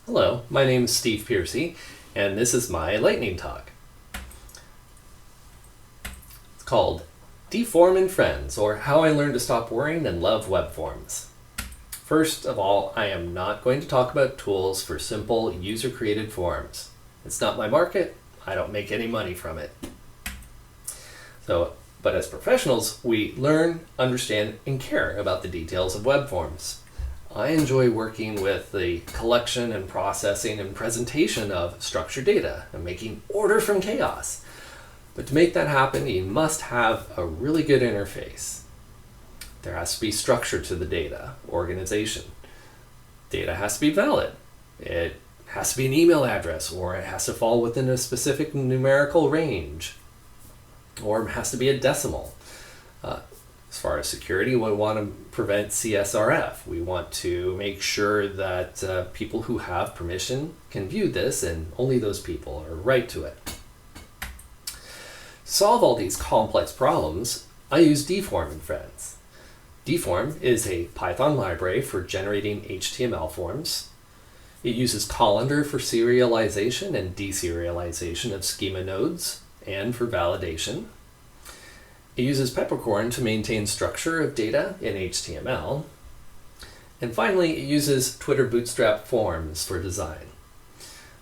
Hello, my name is Steve Piercy, and this is my lightning talk. It's called Deform and Friends, or How I Learned to Stop Worrying and Love Web Forms. First of all, I am not going to talk about tools for simple user-created forms. It's not my market. I don't make any money from it. But as professionals, we learn, understand, and care about the details of web forms. I enjoy working with the collection and processing and presentation of structured data and making order from chaos. But to make that happen, you must have a really good interface. There has to be structure to the data, organization. Data has to be valid. It has to be an email address, or it has to fall within a specific numerical range, or it has to be a decimal. As far as security, we want to prevent CSRF. We want to make sure that people who have permission can view this, and only those people are right to it. To solve all these complex problems, I use Deform and Friends. Deform is a Python library for generating HTML forms. It uses Colander for serialization and deserialization of schema nodes and for validation. It uses Peppercorn to maintain structure of data in HTML. And finally, it uses Twitter Bootstrap forms for design.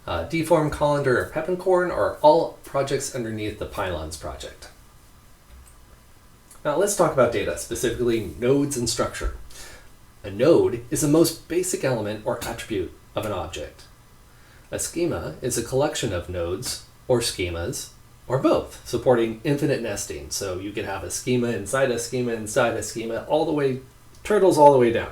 Deform, Colander, or Peppercorn are all projects underneath the Pylons project. Now let's talk about data, specifically nodes and structure. A node is the most basic element or attribute of an object. A schema is a collection of nodes or schemas, or both, supporting infinite nesting. So you could have a schema inside a schema inside a schema, all the way, turtles all the way down.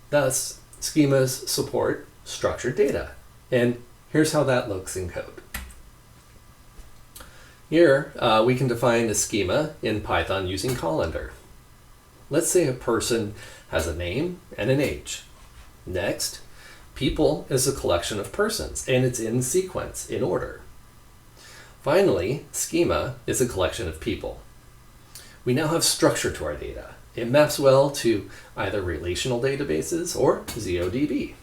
Thus, schemas support structured data. And here's how that looks in code. Here, we can define a schema in Python using Colander. Let's say a person has a name and an age. Next, people is a collection of persons, and it's in sequence, in order. Finally, schema is a collection of people. We now have structure to our data. It maps well to either relational databases or ZODB.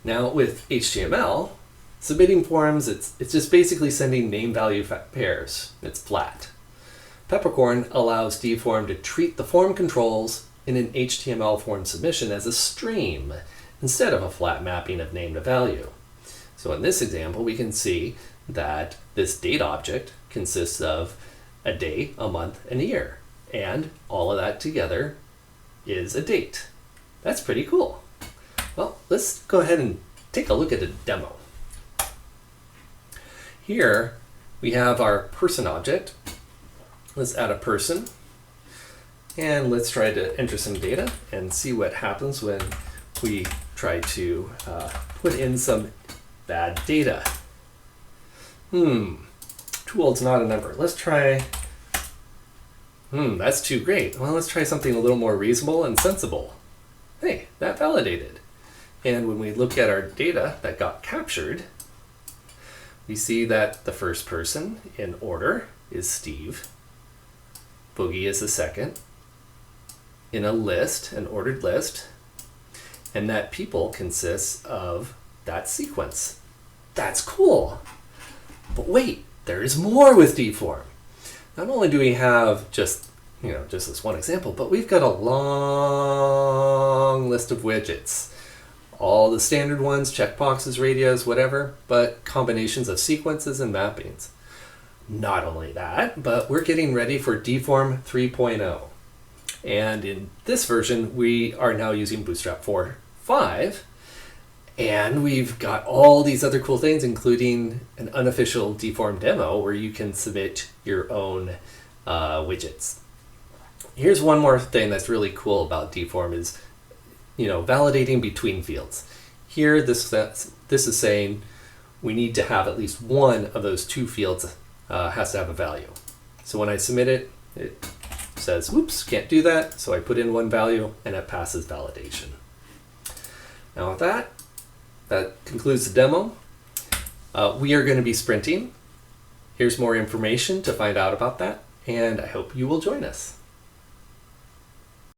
Now with HTML, submitting forms, it's just basically sending name-value pairs. It's flat. Peppercorn allows Deform to treat the form controls in an HTML form submission as a stream instead of a flat mapping of name to value. So in this example, we can see that this date object consists of a day, a month, and a year. And all of that together is a date. That's pretty cool. Well, let's go ahead and take a look at a demo. Here we have our person object. Let's add a person. And let's try to enter some data and see what happens when we try to put in some bad data. Too old's not a number. Let's try, that's too great. Well, let's try something a little more reasonable and sensible. Hey, that validated. And when we look at our data that got captured, we see that the first person in order is Steve. Boogie is the second. In a list, an ordered list, and that people consists of that sequence. That's cool. But wait, there is more with Deform. Not only do we have just this one example, but we've got a long list of widgets. All the standard ones, checkboxes, radios, whatever, but combinations of sequences and mappings. Not only that, but we're getting ready for Deform 3.0. And in this version, we are now using Bootstrap 4.5. And we've got all these other cool things, including an unofficial Deform demo where you can submit your own widgets. Here's one more thing that's really cool about Deform is, validating between fields. Here, this is saying we need to have at least one of those two fields has to have a value. So when I submit it, it says, whoops, can't do that. So I put in one value and it passes validation. Now with that concludes the demo. We are going to be sprinting. Here's more information to find out about that, and I hope you will join us.